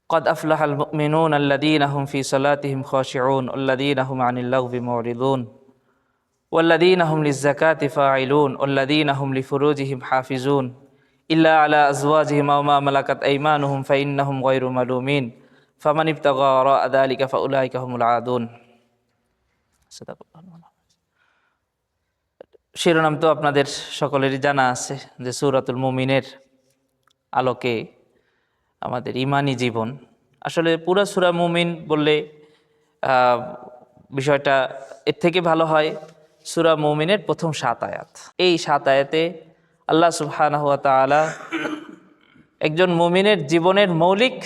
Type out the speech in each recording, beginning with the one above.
قد أفلح المؤمنون الذين هم في صلاتهم خاشعون والذين هم عن اللغو معرضون والذين هم للزكاة فاعلون والذين هم لفروجهم حافظون إلا على أزواجهم أو ما ملكت أيمانهم فإنهم غير ملومين فمن ابتغى وراء ذلك فأولئك هم العادون। শিরোনাম তো আপনাদের সকলেরই জানা আছে যে সূরাতুল মুমিনের আলোকে আমাদের ঈমানি জীবন। আসলে পুরা সূরা মুমিন বললে বিষয়টা এর থেকে ভালো হয় সূরা মুমিনের প্রথম 7 আয়াত। এই 7 আয়াতে আল্লাহ সুবহানাহু ওয়া তাআলা একজন মুমিনের জীবনের মৌলিক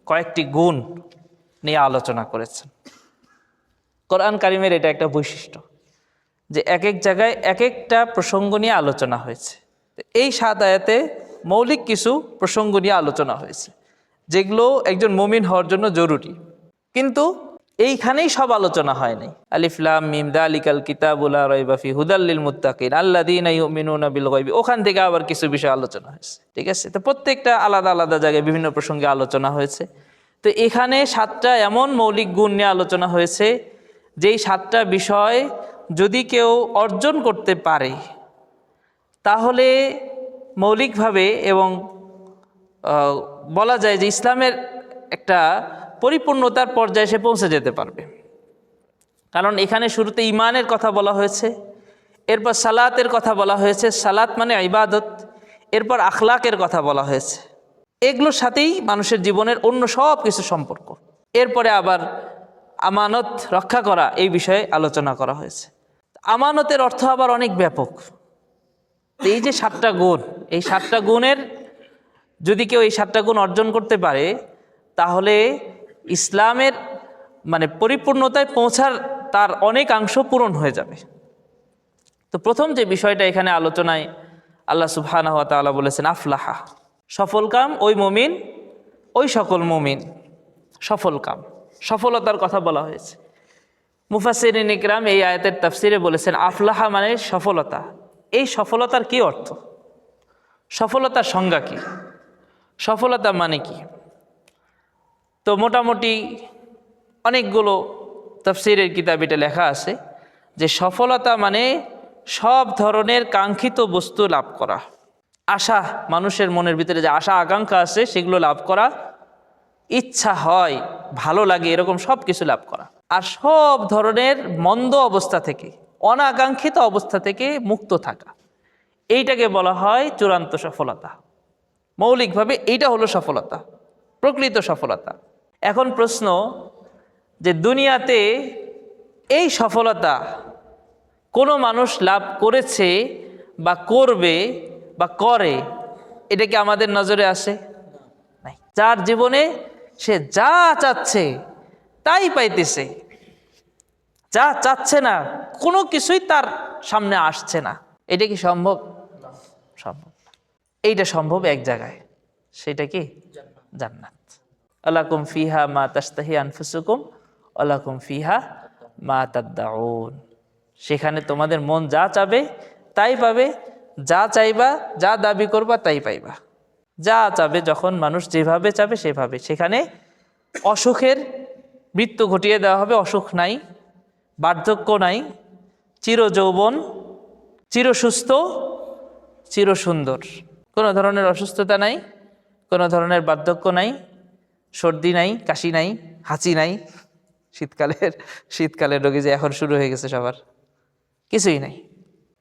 কয়েকটি গুণ নিয়ে আলোচনা করেছেন। কোরআন কারিমের এটা একটা বৈশিষ্ট্য যে এক এক জায়গায় এক একটা প্রসঙ্গ নিয়ে আলোচনা হয়েছে। এই 7 আয়াতে মৌলিক কিছু প্রসঙ্গ নিয়ে আলোচনা হয়েছে যেগুলো একজন মুমিন হওয়ার জন্য জরুরি, কিন্তু এইখানেই সব আলোচনা হয় নাই। আলিফ লাম মিম যালিকাল কিতাবু লা রাইবা ফিহি হুদাল লিল মুত্তাকিন আল্লাযীনা ইউমিনুনা বিল গায়বি, ওখান থেকে আবার কিছু বিষয় আলোচনা হয়েছে। ঠিক আছে, তো প্রত্যেকটা আলাদা আলাদা জায়গায় বিভিন্ন প্রসঙ্গে আলোচনা হয়েছে। তো এখানে 7টা এমন মৌলিক গুণ নিয়ে আলোচনা হয়েছে যেই 7টা বিষয় যদি কেউ অর্জন করতে পারে তাহলে মৌলিকভাবে এবং বলা যায় যে ইসলামের একটা পরিপূর্ণতার পর্যায়ে সে পৌঁছে যেতে পারবে। কারণ এখানে শুরুতে ঈমানের কথা বলা হয়েছে, এরপর সালাতের কথা বলা হয়েছে, সালাত মানে ইবাদত, এরপর আখলাকের কথা বলা হয়েছে, এগুলোর সাথেই মানুষের জীবনের অন্য সব কিছু সম্পর্ক। এরপরে আবার আমানত রক্ষা করা এই বিষয়ে আলোচনা করা হয়েছে। আমানতের অর্থ আবার অনেক ব্যাপক। এই যে 7টা গুণ, এই 7টা গুণের যদি কেউ এই 7টা গুণ অর্জন করতে পারে তাহলে ইসলামের মানে পরিপূর্ণতায় পৌঁছার তার অনেকাংশ পূরণ হয়ে যাবে। তো প্রথম যে বিষয়টা এখানে আলোচনায় আল্লাহ সুবহানাহু ওয়া তাআলা বলেছেন আফলাহা, সফলকাম ওই মুমিন, ওই সকল মুমিন সফলকাম, সফলতার কথা বলা হয়েছে। মুফাসসিরিন ইকরাম এই আয়াতের তাফসিরে বলেছেন আফলাহা মানে সফলতা। এই সফলতার কি অর্থ? সফলতার সংজ্ঞা কি? সফলতা মানে কি? তো মোটামুটি অনেকগুলো তাফসিরের কিতাব এটা লেখা আছে যে সফলতা মানে সব ধরনের কাঙ্ক্ষিত বস্তু লাভ করা, আশা, মানুষের মনের ভিতরে যে আশা আকাঙ্ক্ষা আছে সেগুলো লাভ করা, ইচ্ছা হয় ভালো লাগে এরকম সব কিছু লাভ করা, আর সব ধরনের মন্দ অবস্থা থেকে, অনাকাঙ্ক্ষিত অবস্থা থেকে মুক্ত থাকা, এইটাকে বলা হয় চূড়ান্ত সফলতা। মৌলিকভাবে এইটা হলো সফলতা, প্রকৃত সফলতা। এখন প্রশ্ন যে দুনিয়াতে এই সফলতা কোনো মানুষ লাভ করেছে বা করবে বা করে, এটা কি আমাদের নজরে আসে? নাই। যার জীবনে সে যা চাচ্ছে তাই পাইতেছে, যা চাচ্ছে না কোনো কিছুই তার সামনে আসছে না, এটা কি সম্ভব? সম্ভব। এইটা সম্ভব এক জায়গায়, সেটা কি? জান্নাত। আলাকুম ফিহা মা তাশতাহি আনফুসুকুম আলাকুম ফিহা মা তাদদাউন। সেখানে তোমাদের মন যা চাবে তাই পাবে, যা চাইবা, যা দাবি করবা তাই পাইবা। যা চাবে, যখন মানুষ যেভাবে চাবে সেভাবে। সেখানে অসুখের মৃত্যু ঘটিয়ে দেওয়া হবে, অসুখ নাই, বার্ধক্য নাই, চির যৌবন, চির সুস্থ, চির সুন্দর, কোনো ধরনের অসুস্থতা নাই, কোনো ধরনের বার্ধক্য নাই, সর্দি নাই, কাশি নাই, হাঁচি নাই, শীতকালের রোগী যে এখন শুরু হয়ে গেছে সবার, কিছুই নাই।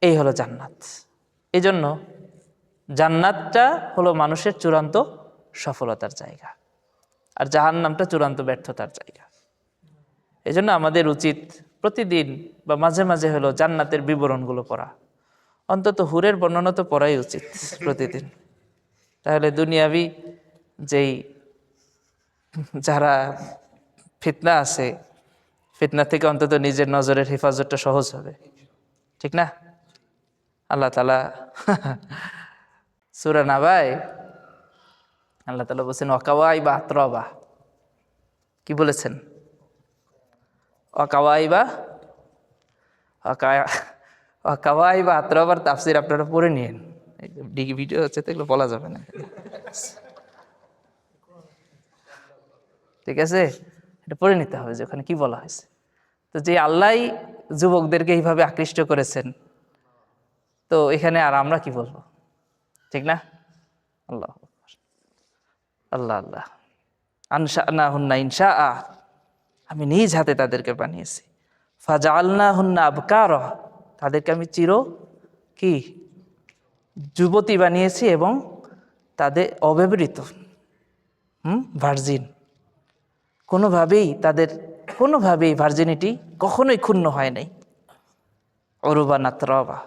এই হলো জান্নাত। এই জন্য জান্নাতটা হলো মানুষের চূড়ান্ত সফলতার জায়গা, আর জাহান্নামটা চূড়ান্ত ব্যর্থতার জায়গা। এই জন্য আমাদের উচিত প্রতিদিন বা মাঝে মাঝে হলো জান্নাতের বিবরণগুলো পড়া, অন্তত হুরের বর্ণনা তো পড়াই উচিত প্রতিদিন। তাহলে দুনিয়াবি যেই যারা ফিতনা আছে, ফিতনা থেকে অন্তত নিজের নজরের হেফাজতটা সহজ হবে, ঠিক না? আল্লাহ তাআলা সূরা নাবায় আল্লাহ তাআলা বলেছেন ওয়াকাওয়াইবা আতরাবা। কি বলেছেন? ওয়াকাওয়াইবা আতরাবার তাফসীর আপনারা পড়ে নিন। ভিডিও হচ্ছে তো এগুলো বলা যাবে না। ঠিক আছে, এটা পড়ে নিতে হবে যে ওখানে কি বলা হয়েছে। তো যে আল্লাহ যুবকদেরকে এইভাবে আকৃষ্ট করেছেন, তো এখানে আর আমরা কি বলবো, ঠিক না? আল্লাহ আল্লাহ আল্লাহ আনশানা হুন্না ইনশা, আমি নিজ হাতে তাদেরকে বানিয়েছি। ফাজআলনা হুন্না আবকারা, তাদেরকে আমি চির কি যুবতী বানিয়েছি এবং তাদের অব্যবহৃত, ভার্জিন, কোনোভাবেই ভার্জিনিটি কখনোই ক্ষুণ্ণ হয় নাই। অরুবা নাতরাবা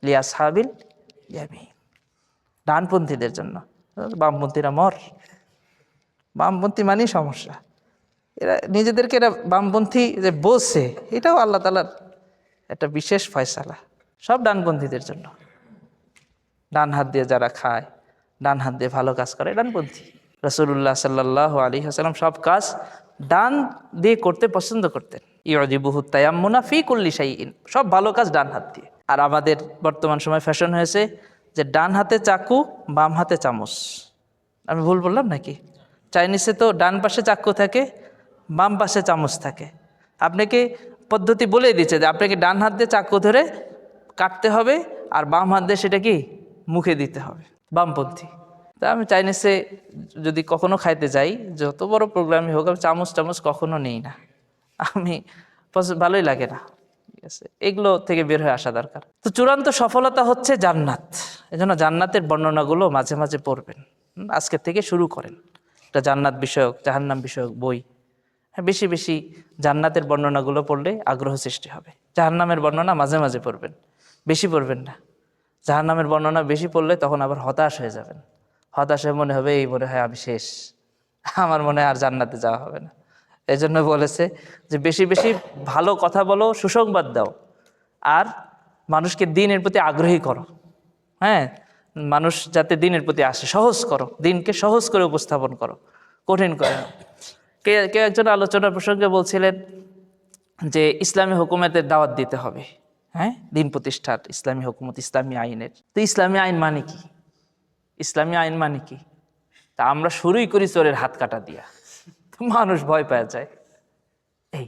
লিয়াসহাবিল ইয়ামিন, ডানপন্থীদের জন্য। বামপন্থীরা বামপন্থী মানেই সমস্যা। এরা নিজেদেরকে এরা বামপন্থী যে বলছে, এটাও আল্লাহ তাআলার একটা বিশেষ ফয়সালা। সব ডানপন্থীদের জন্য। ডান হাত দিয়ে যারা খায়, ডান হাত দিয়ে ভালো কাজ করে, ডানপন্থী। রাসূলুল্লাহ সাল্লাল্লাহু আলাইহি ওয়াসাল্লাম সব কাজ ডান দিয়ে করতে পছন্দ করতেন। ইউজিবুহু তায়াম্মুনা ফি কুল্লি শাইইন, সব ভালো কাজ ডান হাত দিয়ে। আর আমাদের বর্তমান সময় ফ্যাশন হয়েছে যে ডান হাতে চাকু, বাম হাতে চামচ। আমি ভুল বললাম নাকি? চাইনিজে তো ডান পাশে চাকু থাকে, বাম পাশে চামচ থাকে। আপনাকে পদ্ধতি বলে দিচ্ছে যে আপনাকে ডান হাত দিয়ে চাকু ধরে কাটতে হবে, আর বাম হাত দিয়ে সেটা কি মুখে দিতে হবে। বামপন্থী। তা আমি চাইনিজে যদি কখনো খাইতে যাই, যত বড় প্রোগ্রামই হোক, আমি চামচ কখনো নেই না। আমি ভালোই লাগে না, ঠিক আছে? এগুলো থেকে বের হয়ে আসা দরকার। তো চূড়ান্ত সফলতা হচ্ছে জান্নাত। এজন্য জান্নাতের বর্ণনাগুলো মাঝে মাঝে পড়বেন। আজকে থেকে শুরু করেন একটা জান্নাত বিষয়ক, জাহান্নাম বিষয়ক বই। বেশি বেশি জান্নাতের বর্ণনাগুলো পড়লে আগ্রহ সৃষ্টি হবে। জাহান্নামের বর্ণনা মাঝে মাঝে পড়বেন, বেশি পড়বেন না। জাহান্নামের বর্ণনা বেশি পড়লে তখন আবার হতাশ হয়ে যাবেন। হতাশ হয়ে মনে হবে এই মনে হয় আমি শেষ, আমার মনে হয় আর জান্নাতে যাওয়া হবে না। এই জন্য বলেছে যে বেশি বেশি ভালো কথা বলো, সুসংবাদ দাও, আর মানুষকে দিনের প্রতি আগ্রহী করো। হ্যাঁ, মানুষ যাতে দিনের প্রতি আসে, সহজ করো, দিনকে সহজ করে উপস্থাপন করো, কঠিন করে না। কেউ একজন আলোচনা প্রসঙ্গে বলছিলেন যে ইসলামী হুকুমতের দাওয়াত দিতে হবে। হ্যাঁ, দিন প্রতিষ্ঠার, ইসলামী হুকুমত, ইসলামী আইনের। তো ইসলামী আইন মানে কি? ইসলামী আইন মানে কি? তা আমরা শুরুই করি চোরের হাত কাটা দিয়া, তো মানুষ ভয় পেয়ে যায়। এই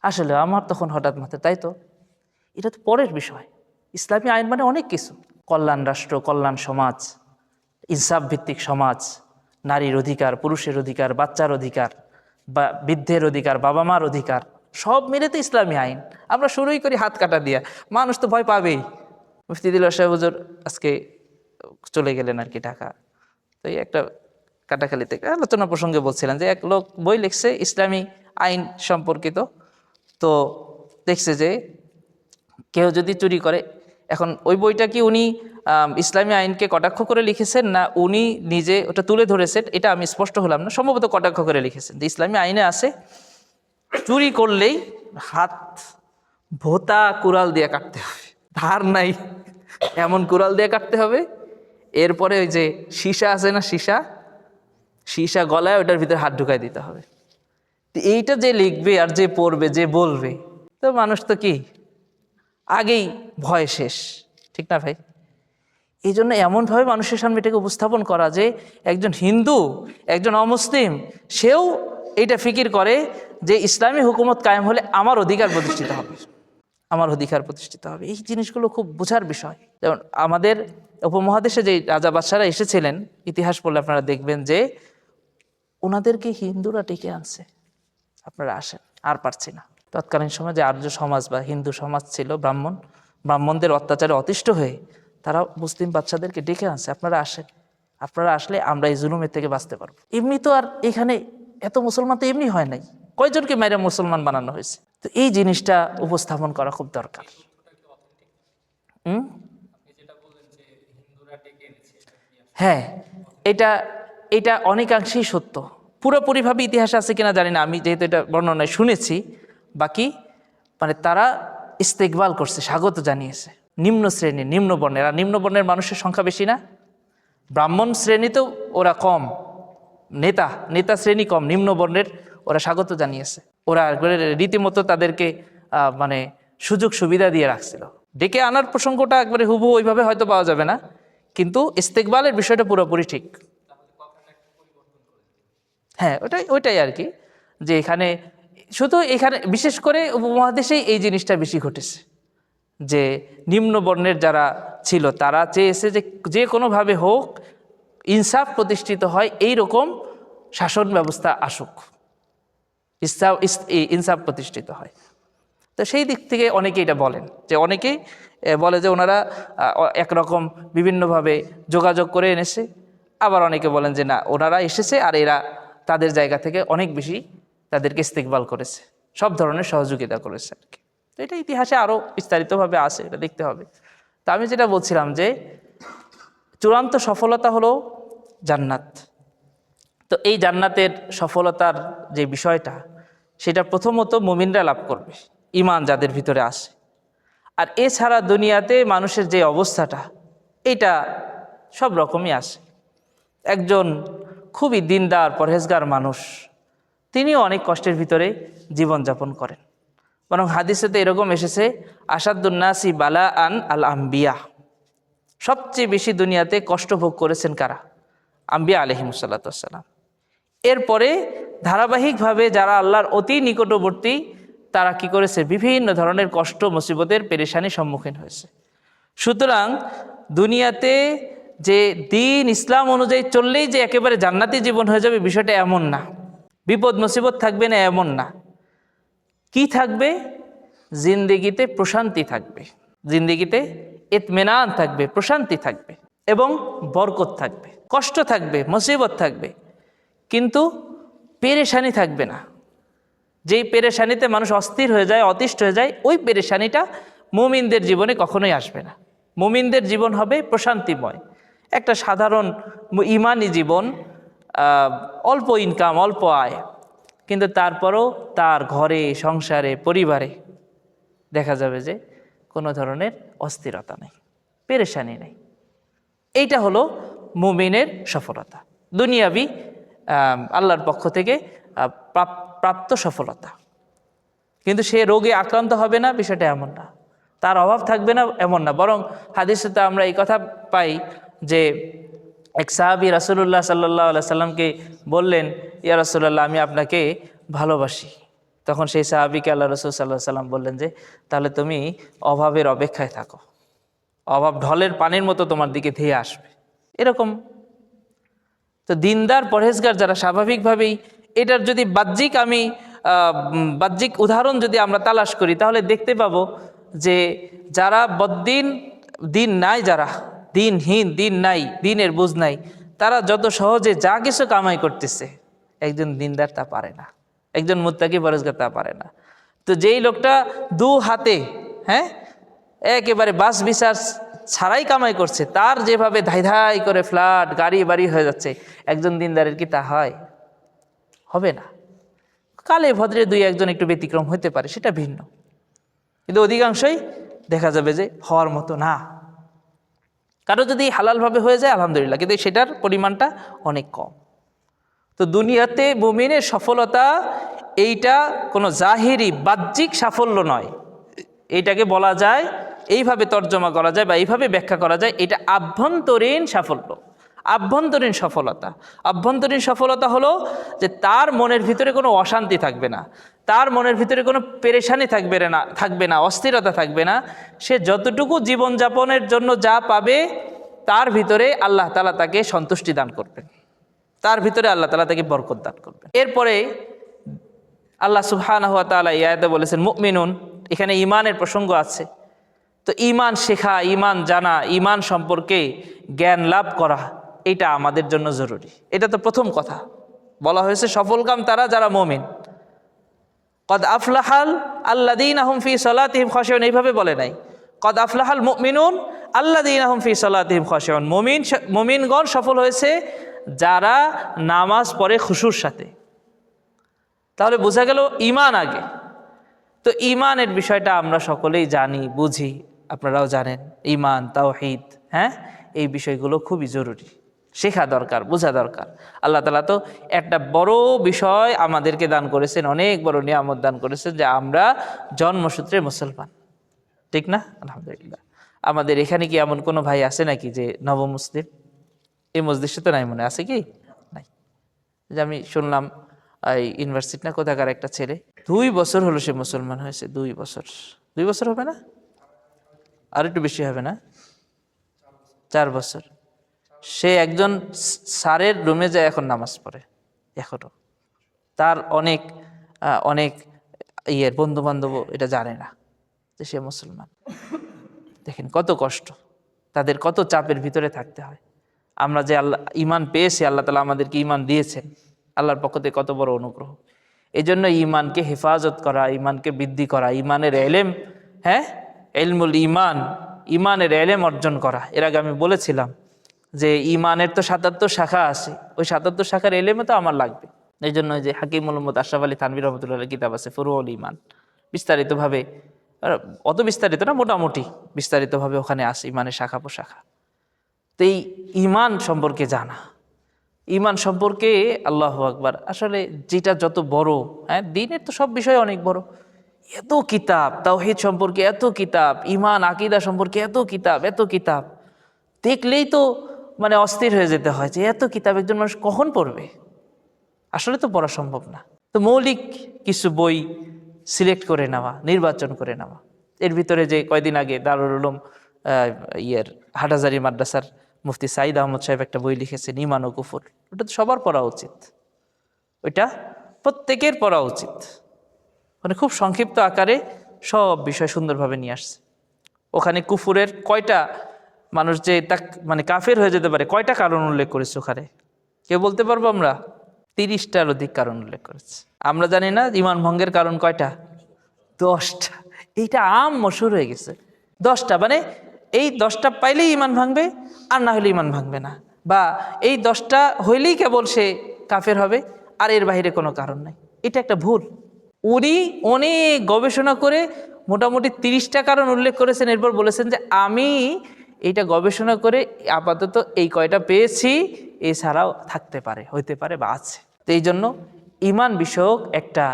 আসলে আমার তখন হঠাৎ মাথায়, তাই তো, এটা তো পরের বিষয়। ইসলামী আইন মানে অনেক কিছু। কল্যাণ রাষ্ট্র, কল্যাণ সমাজ, ইনসাফ ভিত্তিক সমাজ, নারীর অধিকার, পুরুষের অধিকার, বাচ্চার অধিকার, বা বৃদ্ধের অধিকার, বাবা মার অধিকার, সব মিলে তো ইসলামী আইন। আমরা শুরুই করি হাত কাটা দিয়া, মানুষ তো ভয় পাবেই। মুফতি দিলওয়ার সাহেব হুজুর আজকে চলে গেলেন আর কি ঢাকা। তো এই একটা কাটাখালি থেকে আলোচনা প্রসঙ্গে বলছিলেন যে এক লোক বই লিখছে ইসলামী আইন সম্পর্কিত। তো দেখছে যে কেউ যদি চুরি করে, এখন ওই বইটা কি উনি ইসলামী আইনকে কটাক্ষ করে লিখেছেন না উনি নিজে ওটা তুলে ধরেছেন, এটা আমি স্পষ্ট হলাম না। সম্ভবত কটাক্ষ করে লিখেছেন। যে ইসলামী আইনে আছে চুরি করলেই হাত ভোতা কুড়াল দিয়ে কাটতে হবে, ধার নাই এমন কুড়াল দিয়ে কাটতে হবে। এরপরে ওই যে সীসা আছে না, সীসা গলায় ওটার ভিতরে হাত ঢুকাই দিতে হবে। এইটা যে লিখবে আর যে পড়বে, যে বলবে, তো মানুষ তো কি আগেই ভয় শেষ, ঠিক না ভাই? এই জন্য এমনভাবে মানুষের সামনে এটাকে উপস্থাপন করা যে একজন হিন্দু, একজন অমুসলিম, সেও এইটা ফিকির করে যে ইসলামী হুকুমত কায়েম হলে আমার অধিকার প্রতিষ্ঠিত হবে, আমার অধিকার প্রতিষ্ঠিত হবে। এই জিনিসগুলো খুব বোঝার বিষয়। যেমন আমাদের উপমহাদেশে যে রাজা বাদশারা এসেছিলেন, ইতিহাস পড়লে আপনারা দেখবেন যে ওনাদেরকে হিন্দুরা ডেকে আনছে, আপনারা আসেন, আর পারছি না। তৎকালীন সময় যে আর্য সমাজ বা হিন্দু সমাজ ছিল, ব্রাহ্মণদের অত্যাচারে অতিষ্ঠ হয়ে তারা মুসলিম বাচ্চাদেরকে ডেকে আনছে, আপনারা আসেন, আপনারা আসলে আমরা এই জুলুমের থেকে বাঁচতে পারবো। এমনি তো আর এখানে এত মুসলমান তো এমনি হয় নাই, কয়জনকে মেরে মুসলমান বানানো হয়েছে। তো এই জিনিসটা উপস্থাপন করা খুব দরকার। হ্যাঁ, এটা অনেকাংশেই সত্য। পুরোপুরিভাবে ইতিহাসে আছে কিনা জানি না, আমি যেহেতু এটা বর্ণনায় শুনেছি। বাকি মানে তারা ইস্তেকবাল করছে, স্বাগত জানিয়েছে। নিম্ন শ্রেণীর, নিম্ন বর্ণের, আর নিম্ন বর্ণের মানুষের সংখ্যা বেশি না, ব্রাহ্মণ শ্রেণীতেও ওরা কম, নেতা শ্রেণী কম, নিম্ন বর্ণের ওরা স্বাগত জানিয়েছে। ওরা রীতিমতো তাদেরকে মানে সুযোগ সুবিধা দিয়ে রাখছিল। ডেকে আনার প্রসঙ্গটা একবারে হুবহু ওইভাবে হয়তো পাওয়া যাবে না, কিন্তু ইস্তেকবালের বিষয়টা পুরোপুরি ঠিক। হ্যাঁ, ওইটাই আর কি, যে এখানে শুধু এখানে বিশেষ করে উপমহাদেশেই এই জিনিসটা বেশি ঘটেছে, যে নিম্ন বর্ণের যারা ছিল তারা চেয়েছে যে যে কোনোভাবে হোক ইনসাফ প্রতিষ্ঠিত হয়, এই রকম শাসন ব্যবস্থা আসুক, ইনসাফ প্রতিষ্ঠিত হয়। তো সেই দিক থেকে অনেকেই এটা বলেন, যে অনেকেই বলে যে ওনারা একরকম বিভিন্নভাবে যোগাযোগ করে এনেছে, আবার অনেকে বলেন যে না, ওনারা এসেছে আর এরা তাদের জায়গা থেকে অনেক বেশি তাদেরকে ইস্তেকবাল করেছে, সব ধরনের সহযোগিতা করেছে আর কি। তো এটা ইতিহাসে আরও বিস্তারিতভাবে আছে, এটা দেখতে হবে। তো আমি যেটা বলছিলাম যে চূড়ান্ত সফলতা হলো জান্নাত। তো এই জান্নাতের সফলতার যে বিষয়টা, সেটা প্রথমত মুমিনরা লাভ করবে, ঈমান যাদের ভিতরে আসে। আর এছাড়া দুনিয়াতে মানুষের যে অবস্থাটা, এটা সব রকমই আসে। একজন খুবই দিনদার পরহেজগার মানুষ, তিনিও অনেক কষ্টের ভিতরে জীবনযাপন করেন। বরং হাদিসেতে এরকম এসেছে, আসাদুন্নাসি বালা আন আল আম্বিয়া, সবচেয়ে বেশি দুনিয়াতে কষ্ট ভোগ করেছেন কারা? আম্বিয়া আলাইহিমুসসালাম। এরপরে ধারাবাহিকভাবে যারা আল্লাহর অতি নিকটবর্তী, তারা কি করেছে? বিভিন্ন ধরনের কষ্ট মুসিবতের পেরেশানির সম্মুখীন হয়েছে। সুতরাং দুনিয়াতে যে দিন ইসলাম অনুযায়ী চললেই যে একেবারে জান্নাতি জীবন হয়ে যাবে, বিষয়টা এমন না। বিপদ মুসিবত থাকবে না এমন না। কি থাকবে? জিন্দেগিতে প্রশান্তি থাকবে, জিন্দেগিতে ইতমিনান থাকবে, প্রশান্তি থাকবে এবং বরকত থাকবে। কষ্ট থাকবে, মুসিবত থাকবে, কিন্তু পেরেশানি থাকবে না। যেই পেরেশানিতে মানুষ অস্থির হয়ে যায়, অতিষ্ঠ হয়ে যায়, ওই পেরেশানিটা মুমিনদের জীবনে কখনোই আসবে না। মুমিনদের জীবন হবে প্রশান্তিময়, একটা সাধারণ ইমানি জীবন, অল্প ইনকাম, অল্প আয়, কিন্তু তারপরও তার ঘরে, সংসারে, পরিবারে দেখা যাবে যে কোনো ধরনের অস্থিরতা নেই, পেরেশানি নেই। এইটা হলো মুমিনের সফলতা, দুনিয়াবি আল্লাহর পক্ষ থেকে প্রাপ্ত সফলতা। কিন্তু সে রোগে আক্রান্ত হবে না, বিষয়টা এমন না। তার অভাব থাকবে না, এমন না। বরং হাদিসে তো আমরা এই কথা পাই যে এক সাহাবী রাসূলুল্লাহ সাল্লাল্লাহু আলাইহি সাল্লামকে বললেন, ইয়া রাসূলুল্লাহ, আমি আপনাকে ভালোবাসি। তখন সেই সাহাবীকে আল্লাহ রাসূল সাল্লাল্লাহু আলাইহি সাল্লাম বললেন যে তাহলে তুমি অভাবের অপেক্ষায় থাকো, অভাব ঢলের পানির মতো তোমার দিকে ধেয়ে আসবে, এরকম। তো দিনদার পরহেজগার যারা, স্বাভাবিকভাবেই এটার যদি বাহ্যিক উদাহরণ যদি আমরা তালাশ করি, তাহলে দেখতে পাবো যে যারা বদ্দিন, দিন নাই, যারা দিনহীন, দিন নাই, দিনের বুঝ নাই, তারা যত সহজে যা কিছু কামাই করতেছে, একজন দিনদার তা পারে না, একজন মুত্তাকি পরহেজগার তা পারে না। তো যেই লোকটা দু হাতে, হ্যাঁ, একেবারে বাস বিচার ছাড়াই কামাই করছে, তার যেভাবে ধাই ধাই করে ফ্ল্যাট, গাড়ি বাড়ি হয়ে যাচ্ছে, একজন দিনদারের কি তা হয়? হবে না। কালে ভদ্রে দুই একজন একটু ব্যতিক্রম হতে পারে, সেটা ভিন্ন, কিন্তু অধিকাংশই দেখা যাবে যে হওয়ার মতো না। কারো যদি হালালভাবে হয়ে যায় আলহামদুলিল্লাহ, কিন্তু সেটার পরিমাণটা অনেক কম। তো দুনিয়াতে মুমিনের সফলতা এইটা কোনো জাহিরি বাহ্যিক সাফল্য নয়, এইটাকে বলা যায়, এইভাবে তর্জমা করা যায় বা এইভাবে ব্যাখ্যা করা যায়, এটা আভ্যন্তরীণ সাফল্য, আভ্যন্তরীণ সফলতা। আভ্যন্তরীণ সফলতা হলো যে তার মনের ভিতরে কোনো অশান্তি থাকবে না, তার মনের ভিতরে কোনো পেরেশানি থাকবে না, অস্থিরতা থাকবে না। সে যতটুকু জীবনযাপনের জন্য যা পাবে, তার ভিতরে আল্লাহ তাআলা তাকে সন্তুষ্টি দান করবেন, তার ভিতরে আল্লাহ তাআলা তাকে বরকত দান করবেন। এরপরে আল্লাহ সুবহানাহু ওয়া তাআলা এই আয়াতে বলেছেন মুমিনুন, এখানে ঈমানের প্রসঙ্গ আছে। তো ঈমান শেখা, ঈমান জানা, ঈমান সম্পর্কে জ্ঞান লাভ করা, এটা আমাদের জন্য জরুরি। এটা তো প্রথম কথা বলা হয়েছে, সফলকাম তারা যারা মুমিন। কদ আফলাহাল আল্লাযীনা হুম ফি সালাতিহিম খাশিউন, এইভাবে বলে নাই। কদ আফলাহাল মুমিনুন আল্লাযীনা হুম ফি সালাতিহিম খাশিউন, মুমিনগণ সফল হয়েছে যারা নামাজ পড়ে খুশুর সাথে। তাহলে বোঝা গেল ঈমান আগে। তো ঈমানের বিষয়টা আমরা সকলেই জানি, বুঝি, আপনারাও জানেন। ঈমান, তাওহীদ, হ্যাঁ, এই বিষয়গুলো খুবই জরুরি, শেখা দরকার, বোঝা দরকার। আল্লাহ তাআলা তো একটা বড় বিষয় আমাদেরকে দান করেছেন, অনেক বড় নিয়ামত দান করেছেন, যে আমরা জন্মসূত্রে মুসলমান, ঠিক না? আলহামদুলিল্লাহ। আমাদের এখানে কি এমন কোনো ভাই আছে নাকি যে নবমুসলিম? এই মজলিসে তো নাই, মনে আছে কি? নাই। যে আমি শুনলাম এই ইউনিভার্সিটি না কোথাকার একটা ছেলে 2 বছর হলো সে মুসলমান হয়েছে, 2 বছর হবে না, আর একটু বেশি হবে না, 4 বছর। সে একজন স্যারের রুমে যায় এখন নামাজ পড়ে এখনো। তার অনেক অনেক বন্ধু বান্ধব এটা জানে না যে সে মুসলমান। দেখেন কত কষ্ট, তাদের কত চাপের ভিতরে থাকতে হয়। আমরা যে আল্লাহ ইমান পেয়েছি, আল্লাহ তাআলা আমাদেরকে ইমান দিয়েছেন, আল্লাহর পক্ষ থেকে কত বড় অনুগ্রহ। এই জন্য ইমানকে হেফাজত করা, ইমানকে বৃদ্ধি করা, ইমানের এলেম, এলমুল ইমান, ইমানের এলেম অর্জন করা। এর আগে আমি বলেছিলাম যে ইমানের তো 77 শাখা আছে, ওই 77 শাখার এলেমে তো আমার লাগবে। এই জন্য যে হাকিমুল উম্মত আশরাফ আলী থানভী রহমতুল্লাহ কিতাব আছে ফুরুউল ইমান, বিস্তারিতভাবে, অত বিস্তারিত না, মোটামুটি বিস্তারিতভাবে ওখানে আসে ইমানের শাখা প্রশাখা। তো এই ইমান সম্পর্কে জানা, ইমান সম্পর্কে আল্লাহু আকবার, আসলে যেটা যত বড়, দ্বীনের তো সব বিষয় অনেক বড়, এত কিতাব, তাওহীদ সম্পর্কে এত কিতাব, ইমান আকীদা সম্পর্কে এত কিতাব দেখলেই তো মানে অস্থির হয়ে যেতে হয় যে এত কিতাব একজন মানুষ কখন পড়বে, আসলে তো পড়া সম্ভব না। তো মৌলিক কিছু বই সিলেক্ট করে নেওয়া, নির্বাচন করে নেওয়া। এর ভিতরে যে কয়দিন আগে দারুল উলুম হাটহাজারী মাদ্রাসার মুফতি সাঈদ আহমদ সাহেব একটা বই লিখেছেন ঈমান ও কুফর, ওটা তো সবার পড়া উচিত, ওইটা প্রত্যেকের পড়া উচিত। মানে খুব সংক্ষিপ্ত আকারে সব বিষয় সুন্দরভাবে নিয়ে আসছে। ওখানে কুফুরের কয়টা মানুষ যে মানে কাফের হয়ে যেতে পারে, কয়টা কারণ উল্লেখ করেছে ওখানে, কেউ বলতে পারবো? আমরা 30টার অধিক কারণ উল্লেখ করেছি। আমরা জানি না ইমান ভঙ্গের কারণ কয়টা? 10টা। এইটা আম মশহুর হয়ে গেছে, 10টা। মানে এই 10টা পাইলেই ইমান ভাঙবে, আর না হলে ইমান ভাঙবে না, বা এই 10টা হইলেই কেবল সে কাফের হবে, আর এর বাইরে কোনো কারণ নাই। এটা একটা ভুল। উনি অনেক গবেষণা করে মোটামুটি 30টা কারণ উল্লেখ করেছেন, এরপর বলেছেন যে আমি এইটা গবেষণা করে আপাতত এই কয়টা পেয়েছি, এছাড়াও থাকতে পারে, হইতে পারে বা আছে। তো এই জন্য ইমান বিষয়ক একটা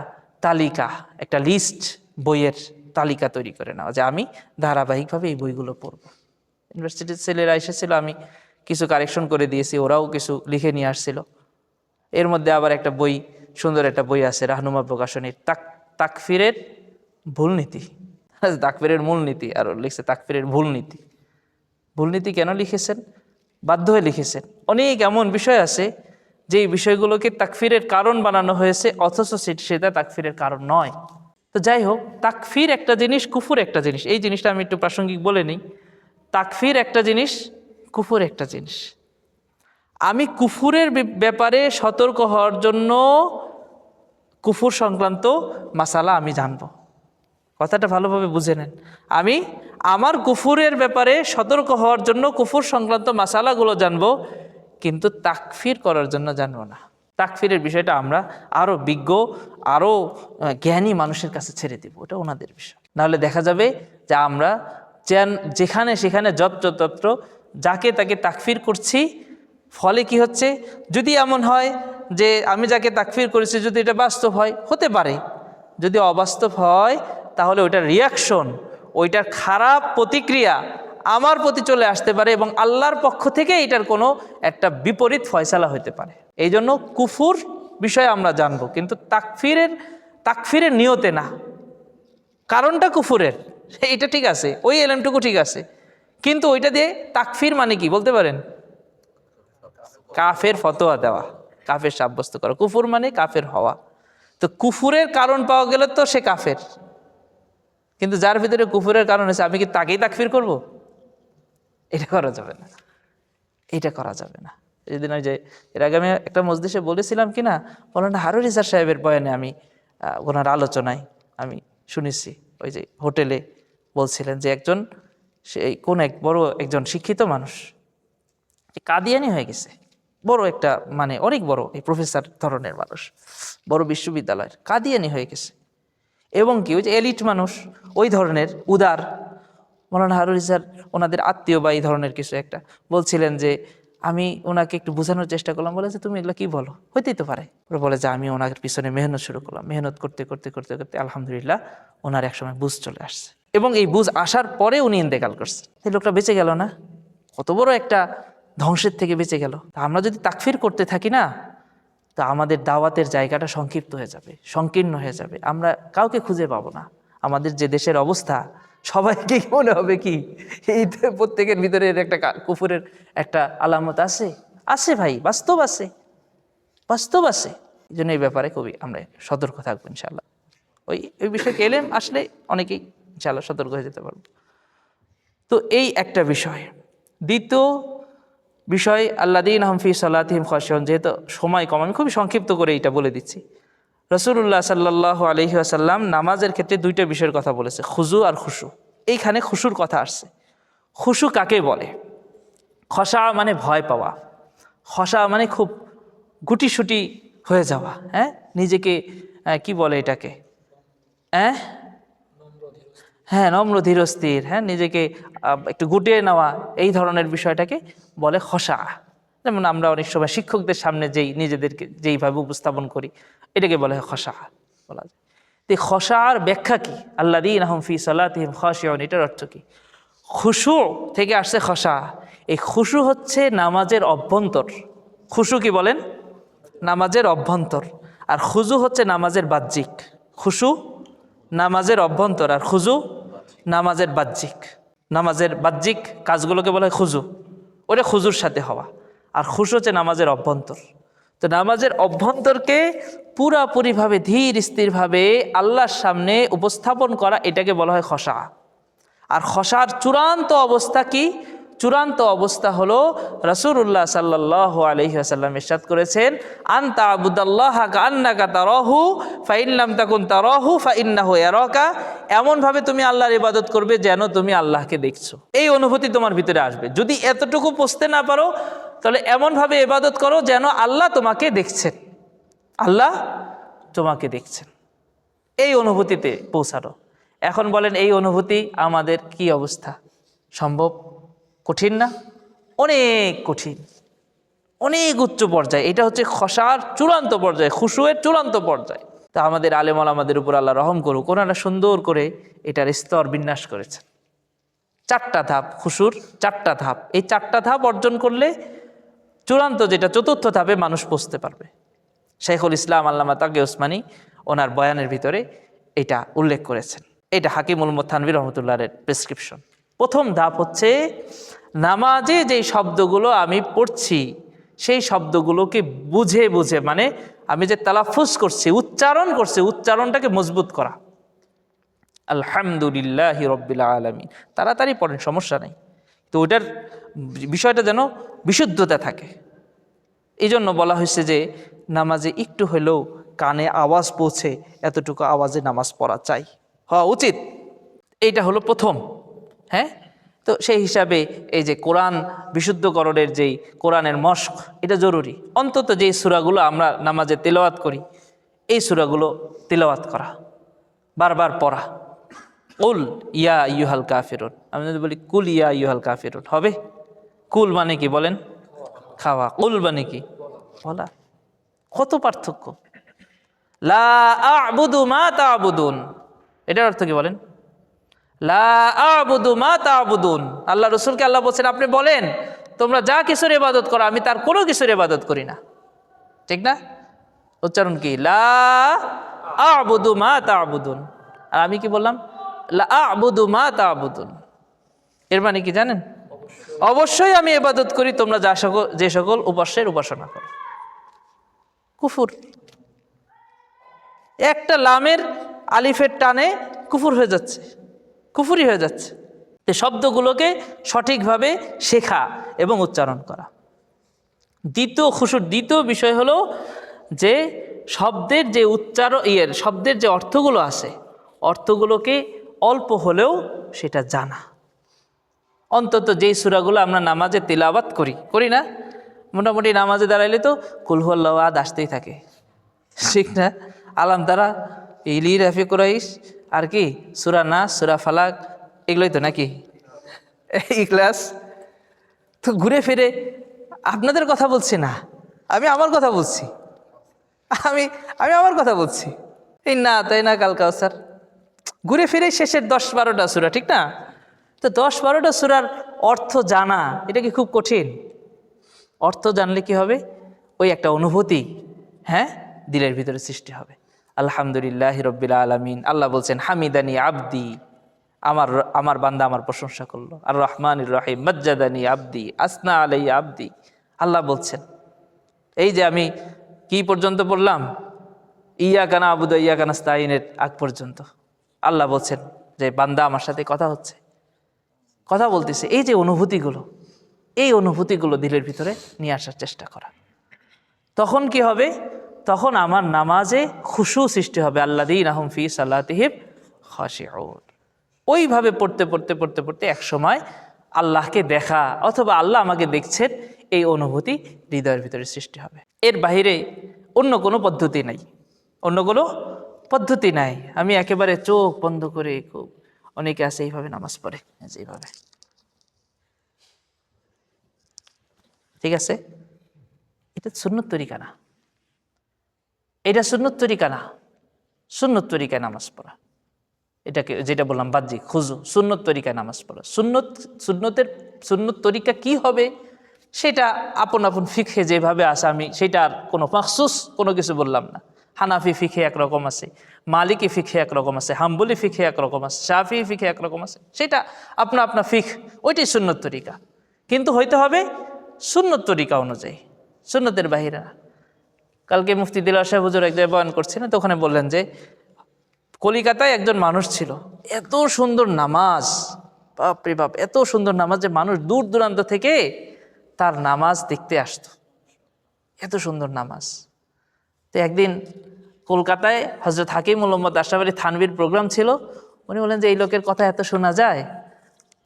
তালিকা, একটা লিস্ট, বইয়ের তালিকা তৈরি করে নেওয়া, যে আমি ধারাবাহিকভাবে এই বইগুলো পড়ব। ইউনিভার্সিটির ছেলেরা এসেছিল, আমি কিছু কারেকশন করে দিয়েছি, ওরাও কিছু লিখে নিয়ে আসছিল। এর মধ্যে আবার একটা বই, সুন্দর একটা বই আছে রাহনুমা প্রকাশনীর, তাকফিরের ভুল নীতি, তাকফিরের মূল নীতি, আর লিখছে তাকফিরের ভুল নীতি। ভুল নীতি কেন লিখেছেন? বাধ্য হয়ে লিখেছেন। অনেক এমন বিষয় আছে যেই বিষয়গুলোকে তাকফিরের কারণ বানানো হয়েছে, অথচ সেটা তাকফিরের কারণ নয়। তো যাই হোক, তাকফির একটা জিনিস, কুফুর একটা জিনিস। এই জিনিসটা আমি একটু প্রাসঙ্গিক বলে নিই। তাকফির একটা জিনিস, কুফুর একটা জিনিস। আমি কুফুরের ব্যাপারে সতর্ক হওয়ার জন্য কুফুর সংক্রান্ত মাসালা আমি জানব। কথাটা ভালোভাবে বুঝে নেন। আমি আমার কুফুরের ব্যাপারে সতর্ক হওয়ার জন্য কুফুর সংক্রান্ত মাসালাগুলো জানব, কিন্তু তাকফির করার জন্য জানব না। তাকফিরের বিষয়টা আমরা আরও বিজ্ঞ, আরও জ্ঞানী মানুষের কাছে ছেড়ে দিব, ওটা ওনাদের বিষয়। নাহলে দেখা যাবে যে আমরা যেখানে সেখানে যত্র যাকে তাকে তাকফির করছি। ফলে কি হচ্ছে, যদি এমন হয় যে আমি যাকে তাকফির করেছি যদি এটা বাস্তব হয়, হতে পারে। যদি অবাস্তব হয় তাহলে ওইটার রিয়াকশন, ওইটার খারাপ প্রতিক্রিয়া আমার প্রতি চলে আসতে পারে, এবং আল্লাহর পক্ষ থেকে এটার কোনো একটা বিপরীত ফয়সালা হতে পারে। এই জন্য কুফুর বিষয়ে আমরা জানবো, কিন্তু তাকফিরের নিয়তে না। কারণটা কুফুরের, এইটা ঠিক আছে, ওই এলেমটুকু ঠিক আছে, কিন্তু ওইটা দিয়ে তাকফির মানে কি বলতে পারেন? কাফের ফতোয়া দেওয়া, কাফের সাব্যস্ত করা। কুফুর মানে কাফের হওয়া। তো কুফুরের কারণ পাওয়া গেলে তো সে কাফের, কিন্তু যার ভিতরে কুফুরের কারণ আছে আমি কি তাকেই তাকফির করব? এটা করা যাবে না, এটা করা যাবে না। যেদিন ওই যে এর আগে আমি একটা মজলিসে বলেছিলাম কিনা, মৌলানা হারুন ইসার সাহেবের বয়ানে আমি ওনার আলোচনায় আমি শুনেছি, ওই যে হোটেলে বলছিলেন যে একজন সেই কোন এক বড় একজন শিক্ষিত মানুষ কাদিয়ানি হয়ে গেছে, বড় একটা মানে অনেক বড় এই প্রফেসর ধরনের মানুষ, বড় বিশ্ববিদ্যালয়ের কাদিয়ানি হয়ে গেছে, এবং কি ওই যে এলিট মানুষ ওই ধরনের উদার। মৌলানা হারুন ইসার ওনাদের আত্মীয় বা এই ধরনের কিছু একটা বলছিলেন যে আমি ওনাকে একটু বোঝানোর চেষ্টা করলাম, বলে যে তুমি এগুলো কি বলো, হইতেই তো পারে। ওরা বলে যে আমি ওনার পিছনে মেহনত শুরু করলাম, মেহনত করতে করতে করতে করতে আলহামদুলিল্লাহ ওনার একসময় বুঝ চলে আসছে, এবং এই বুঝ আসার পরে উনি ইন্তেকাল করছেন। এই লোকটা বেঁচে গেল না, কত বড় একটা ধ্বংসের থেকে বেঁচে গেল। আমরা যদি তাকফির করতে থাকি না, তো আমাদের দাওয়াতের জায়গাটা সংক্ষিপ্ত হয়ে যাবে, সংকীর্ণ হয়ে যাবে, আমরা কাউকে খুঁজে পাবো না। আমাদের যে দেশের অবস্থা, সবাইকে মনে হবে কি এই প্রত্যেকের ভিতরে একটা কুফুরের একটা আলামত আছে। আছে ভাই, বাস্তব আছে, বাস্তব আছে। এই জন্য এই ব্যাপারে খুবই আমরা সতর্ক থাকবো ইনশাল্লাহ। ওই বিষয়কে এলেম আসলে অনেকেই ইনশাল্লাহ সতর্ক হয়ে যেতে পারবো। তো এই একটা বিষয়। দ্বিতীয় বিষয় আল্লাযীনা হুম ফী সালাতিহিম খাশিউন। যেহেতু সময় কম, আমি খুবই সংক্ষিপ্ত করে এটা বলে দিচ্ছি। রাসূলুল্লাহ সাল্লাল্লাহু আলাইহি ওয়াসাল্লাম নামাজের ক্ষেত্রে দুইটা বিষয়ের কথা বলেছে, খুজু আর খুশু। এইখানে খুশুর কথা আসছে। খুশু কাকে বলে? খশা মানে ভয় পাওয়া, খশা মানে খুব গুটিসুটি হয়ে যাওয়া, হ্যাঁ, নিজেকে কি বলে এটাকে, হ্যাঁ নম্র ধীরস্থির, হ্যাঁ, নিজেকে একটু গুটিয়ে নেওয়া, এই ধরনের বিষয়টাকে বলে খশা। যেমন আমরা অনেক সময় শিক্ষকদের সামনে নিজেদেরকে যেইভাবে উপস্থাপন করি, এটাকে বলে খশা বলা যায়। তো খশার ব্যাখ্যা কি? আল্লাযীনা হুম ফী সালাতিহিম খাশিউন, এটার অর্থ কি? খুশু থেকে আসছে খশা। এই খুশু হচ্ছে নামাজের অভ্যন্তর। খুশু কি বলেন? নামাজের অভ্যন্তর। আর খুজু হচ্ছে নামাজের বাহ্যিক। খুশু নামাজের অভ্যন্তর, আর খুজু নামাজের বাহ্যিক। নামাজের বাহ্যিক কাজগুলোকে বলা হয় খুজু, ওটা খুজুর সাথে হওয়া। আর খুশু হচ্ছে নামাজের অভ্যন্তর। তো নামাজের অভ্যন্তরকে পুরাপুরিভাবে ধীর স্থিরভাবে আল্লাহর সামনে উপস্থাপন করা, এটাকে বলা হয় খশা। আর খশার চূড়ান্ত অবস্থা কি? চূড়ান্ত অবস্থা হলো রাসূলুল্লাহ সাল্লাল্লাহু আলাইহি ওয়াসাল্লাম ইরশাদ করেছেন, আনতা আবুদাল্লাহা কাআন্নাকা তারাহু ফাইন লাম তাকুন তারাহু ফাইন্নাহু ইয়ারাকা। এমনভাবে তুমি আল্লাহর ইবাদত করবে যেন তুমি আল্লাহকে দেখছো। এই অনুভূতি তোমার ভিতরে আসবে। যদি এতটুকু পৌঁছতে না পারো, তাহলে এমনভাবে ইবাদত করো যেন আল্লাহ তোমাকে দেখছেন, আল্লাহ তোমাকে দেখছেন। এই অনুভূতিতে পৌঁছানো। এখন বলেন, এই অনুভূতি আমাদের কি অবস্থা? সম্ভব? কঠিন না? অনেক কঠিন, অনেক উচ্চ পর্যায়ে। এটা হচ্ছে খশার চূড়ান্ত পর্যায়ে, খুশুয়ের চূড়ান্ত পর্যায়ে। তা আমাদের আলেম ওলামাদের উপর আল্লাহ রহম করুক, ওনারা সুন্দর করে এটার স্তর বিন্যাস করেছেন। 4টা ধাপ, খুশুর 4টা ধাপ। এই 4টা ধাপ অর্জন করলে চূড়ান্ত যেটা 4র্থ ধাপে মানুষ পৌঁছতে পারবে। শাইখুল ইসলাম আল্লামা তাকি ওসমানী ওনার বয়ানের ভিতরে এটা উল্লেখ করেছেন। এটা হাকিমুল থানভী রহমতুল্লাহের প্রেসক্রিপশন। প্রথম ধাপ হচ্ছে নামাজে যেই শব্দগুলো আমি পড়ছি, সেই শব্দগুলোকে বুঝে বুঝে, মানে আমি যে তালাফুজ করছি, উচ্চারণ করছি, উচ্চারণটাকে মজবুত করা। আলহামদুলিল্লাহি রব্বিল আলামিন, তাড়াতাড়ি পড়েন, সমস্যা নেই, তো ওইটার বিষয়টা যেন বিশুদ্ধতা থাকে। এই জন্য বলা হয়েছে যে নামাজে একটু হলেও কানে আওয়াজ পৌঁছে, এতটুকু আওয়াজে নামাজ পড়া চাই, হওয়া উচিত। এইটা হলো প্রথম। হ্যাঁ, তো সেই হিসাবে এই যে কোরআন বিশুদ্ধকরণের যেই কোরআনের মশক, এটা জরুরি। অন্তত যেই সূরাগুলো আমরা নামাজে তিলাওয়াত করি, এই সূরাগুলো তিলাওয়াত করা, বারবার পড়া। কুল ইয়া আইয়ুহাল কাফিরুন, আমি যদি বলি কুল ইয়া আইয়ুহাল কাফিরুন, হবে? কুল মানে কি বলেন? খাওয়া। কুল মানে কি? বলা। কত পার্থক্য! লা আ'বুদু মা তা'বুদুন, এটার অর্থ কি বলেন? লা আ'বুদু মা তা'বুদুন। আল্লাহ রাসূলকে আল্লাহ বলছেন, আপনি বলেন তোমরা যা কিছুর ইবাদত করো, আমি তার কোনো কিছুর ইবাদত করি না। ঠিক না? উচ্চারণ কি? লা আ'বুদু মা তা'বুদুন। আর আমি কি বললাম? লা আ'বুদু মা তা'বুদুন। এর মানে কি জানেন? অবশ্যই আমি ইবাদত করি তোমরা যে সকল উপাস্যের উপাসনা করো। কুফুর। একটা লামের আলিফের টানে কুফুর হয়ে যাচ্ছে, কুফুরি হয়ে যাচ্ছে। এই শব্দগুলোকে সঠিকভাবে শেখা এবং উচ্চারণ করা। দ্বিতীয় খুশুর দ্বিতীয় বিষয় হলো যে শব্দের যে শব্দের যে অর্থগুলো আছে, অর্থগুলোকে অল্প হলেও সেটা জানা। অন্তত যেই সূরাগুলো আমরা নামাজে তিলাওয়াত করি না, মোটামুটি নামাজে দাঁড়াইলে তো কুল হুয়াল্লাহু আহাদ আসতেই থাকে, ঠিক না? আলাম তারা, ইলি রাফি কুরাইশ, আর কি সূরা নাস, সূরা ফালাক, এগুলোই তো নাকি ইখলাস। তো ঘুরে ফিরে আপনাদের কথা বলছি না, আমি আমার কথা বলছি, আমি আমার কথা বলছি। এই না তাই না কাল কাউসার, ঘুরে ফিরে শেষের 10-12টা সূরা, ঠিক না? তো 10-12টা সূরার অর্থ জানা এটা কি খুব কঠিন? অর্থ জানলে কি হবে? ওই একটা অনুভূতি, হ্যাঁ, দিলের ভিতরে সৃষ্টি হবে। আলহামদুলিল্লাহি রাব্বিল আলামিন, আল্লাহ বলছেন হামিদানি আবদি, আমার বান্দা আমার প্রশংসা করলো। আর রহমানির রহিম, মাজ্জাদানি আবদি, আসনা আলাইয়া আবদি। আল্লাহ বলছেন, এই যে আমি কি পর্যন্ত বললাম, ইয়াকা না'বুদু ওয়া ইয়াকা নাস্তাঈনের আগ পর্যন্ত আল্লাহ বলছেন যে বান্দা আমার সাথে কথা হচ্ছে, কথা বলতেছে। এই যে অনুভূতিগুলো, এই অনুভূতিগুলো দিলের ভিতরে নিয়ে আসার চেষ্টা করা। তখন কি হবে? তখন আমার নামাজে খুশু সৃষ্টি হবে। আল্লাযীনা হুম ফী সালাতিহিম খাশিউন। ওইভাবে পড়তে পড়তে পড়তে পড়তে এক সময় আল্লাহকে দেখা অথবা আল্লাহ আমাকে দেখছেন, এই অনুভূতি হৃদয়ের ভিতরে সৃষ্টি হবে। এর বাইরে অন্য কোনো পদ্ধতি নাই, অন্য কোনো পদ্ধতি নাই। আমি একেবারে চোখ বন্ধ করে, খুব অনেকে আছে এইভাবে নামাজ পড়ে, এইভাবে, ঠিক আছে? এটা সুন্নত তরিকা না, এটা সুন্নত তরিকা না। সুন্নত তরিকায় নামাজ পড়া, এটাকে যেটা বললাম বাহ্যিক খুজু, সুন্নত তরিকায় নামাজ পড়া। সুন্নত তরিকা কি হবে সেটা আপন আপন ফিকহে যেভাবে আসে, আমি সেটা আর কোনো মাখসুস কোনো কিছু বললাম না। হানাফি ফিকহে একরকম আছে, মালিকি ফিকহে একরকম আছে, হাম্বলি ফিকহে একরকম আছে, শাফি ফিকহে একরকম আছে। সেটা আপনা আপনা ফিক, ওইটাই সুন্নত তরিকা। কিন্তু হইতে হবে সুন্নত তরিকা অনুযায়ী, সুন্নতের বাহিরে না। কালকে মুফতি দিলওয়ার সাহেব হুজুর এক জায়গায় বয়ান করছিলেন, তো ওখানে বললেন যে কলিকাতায় একজন মানুষ ছিল, এত সুন্দর নামাজ, বাপরে বাপ, এত সুন্দর নামাজ যে মানুষ দূর দূরান্ত থেকে তার নামাজ দেখতে আসতো, এত সুন্দর নামাজ। তো একদিন কলকাতায় হযরত হাকিমুল উম্মত আশরাফ আলী থানভীর প্রোগ্রাম ছিল। উনি বলেন যে এই লোকের কথা এত শোনা যায়,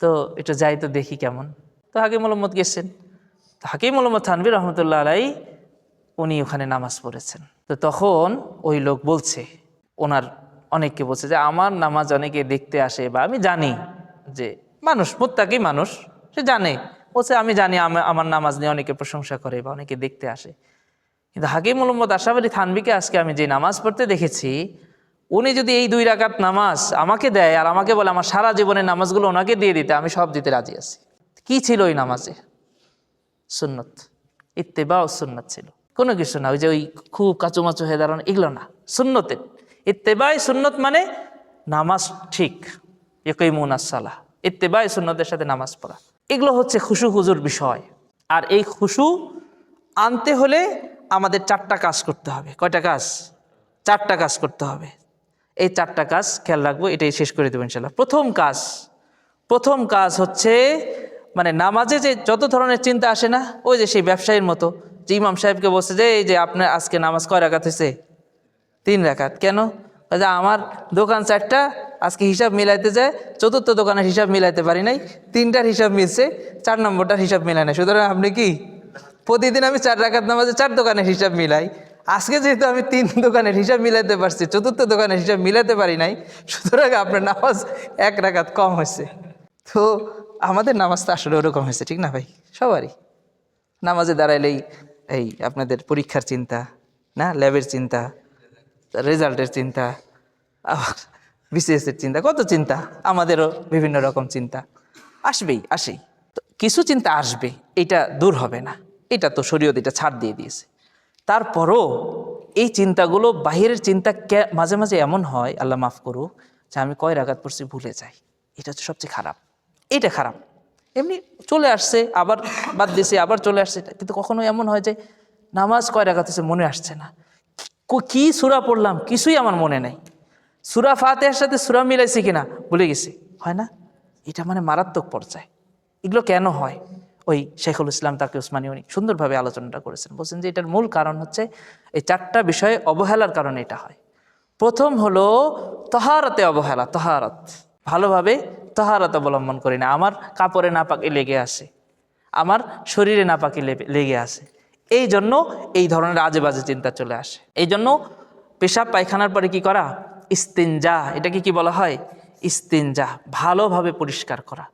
তো একটু যাই তো দেখি কেমন। তো হাকিমুল উম্মত গেছেন। তো হাকিমুল উম্মত থানভী রহমতুল্লাহ আলাই উনি ওখানে নামাজ পড়েছেন। তো তখন ওই লোক বলছে, ওনার অনেককে বলছে যে আমার নামাজ অনেকে দেখতে আসে, বা আমি জানি যে মানুষ মুত্তাকি মানুষ, সে জানে, বলছে আমি জানি আমার নামাজ নিয়ে অনেকে প্রশংসা করে বা অনেকে দেখতে আসে। কিন্তু হাকিমুল উম্মত আশরাফ আলী থানভীকে আজকে আমি যে নামাজ পড়তে দেখেছি, উনি যদি এই 2 রাকাত নামাজ আমাকে দেয় আর আমাকে বলে আমার সারা জীবনের নামাজগুলো ওনাকে দিয়ে দিতে, আমি সব দিতে রাজি আছি। কি ছিল ওই নামাজে? সুন্নত, ইত্তেবা ও সুন্নত ছিল, কোনো কিছু না। ওই যে ওই খুব কাচুমাচু হয়ে দাঁড়ানো, এগুলো না। সুন্নতের ইত্তেবাই সুন্নত মানে নামাজ ঠিক, ইয়াকিমুনাস সালাহ, ইত্তেবাই সুন্নতের সাথে নামাজ পড়া, এগুলো হচ্ছে খুশু হুজুর বিষয়। আর এই খুশু আনতে হলে আমাদের 4টা কাজ করতে হবে। কয়টা কাজ? 4টা কাজ করতে হবে। এই 4টা কাজ খেয়াল রাখবো, এটাই শেষ করে দেবো ইনশাল্লাহ। প্রথম কাজ হচ্ছে, মানে নামাজে যে যত ধরনের চিন্তা আসে না, ওই যে সেই ব্যবসায়ীর মতো যে ইমাম সাহেবকে বলছে যে এই যে আপনার আজকে নামাজ কয় রাকাত হয়েছে? 3 রাকাত। কেন? যে আমার দোকান 4টা, আজকে হিসাব মিলাইতে যায় 4র্থ দোকানের হিসাব মিলাইতে পারি নাই, 3টার হিসাব মিলছে, 4 নম্বরটার হিসাব মিলাই না। সুতরাং আপনি কি, প্রতিদিন আমি 4 রাকাত নামাজে 4 দোকানের হিসাব মিলাই, আজকে যেহেতু আমি 3 দোকানের হিসাব মিলাইতে পারছি, 4র্থ দোকানের হিসাব মিলাতে পারি নাই, সুতরাং আপনার নামাজ 1 রাকাত কম হয়েছে। তো আমাদের নামাজটা আসলে ওরকম হয়েছে, ঠিক না ভাই? সবারই নামাজে দাঁড়াইলেই এই আপনাদের পরীক্ষার চিন্তা, না ল্যাবের চিন্তা, রেজাল্টের চিন্তা, আবার বিসিএসের চিন্তা, কত চিন্তা, আমাদেরও বিভিন্ন রকম চিন্তা আসেই। তো কিছু চিন্তা আসবে, এটা দূর হবে না, এটা তো শরীয়ত এটা ছাড় দিয়ে দিয়েছে। তারপরও এই চিন্তাগুলো, বাহিরের চিন্তা মাঝে মাঝে এমন হয়, আল্লাহ মাফ করুক, যে আমি কয় রাকাত পড়ছি ভুলে যাই। এটা হচ্ছে সবচেয়ে খারাপ, এটা খারাপ। এমনি চলে আসছে, আবার বাদ দিছে, আবার চলে আসছে। কিন্তু কখনো এমন হয় যে নামাজ কয় রাকাত হচ্ছে মনে আসছে না, কি সূরা পড়লাম কিছুই আমার মনে নেই, সূরা ফাতিহার সাথে সূরা মিলাইছি কিনা ভুলে গেছি, হয় না? এটা মানে মারাত্মক পর্যায়ে। এগুলো কেন হয়? ওই শেখুল ইসলাম তাকি উসমানী উনি সুন্দরভাবে আলোচনাটা করেছেন, বলছেন যে এটার মূল কারণ হচ্ছে এই 4টা বিষয়ে অবহেলার কারণে এটা হয়। প্রথম হলো তহারতে অবহেলা, তহারত, ভালোভাবে তহারত অবলম্বন করি না, আমার কাপড়ে নাপাকি লেগে আসে, আমার শরীরে নাপাকি লেগে আসে, এই জন্য এই ধরনের আজে বাজে চিন্তা চলে আসে। এই জন্য পেশাব পায়খানার পরে কি করা? ইস্তিনজা, এটাকে কি বলা হয়? ইস্তিনজা, ভালোভাবে পরিষ্কার করা,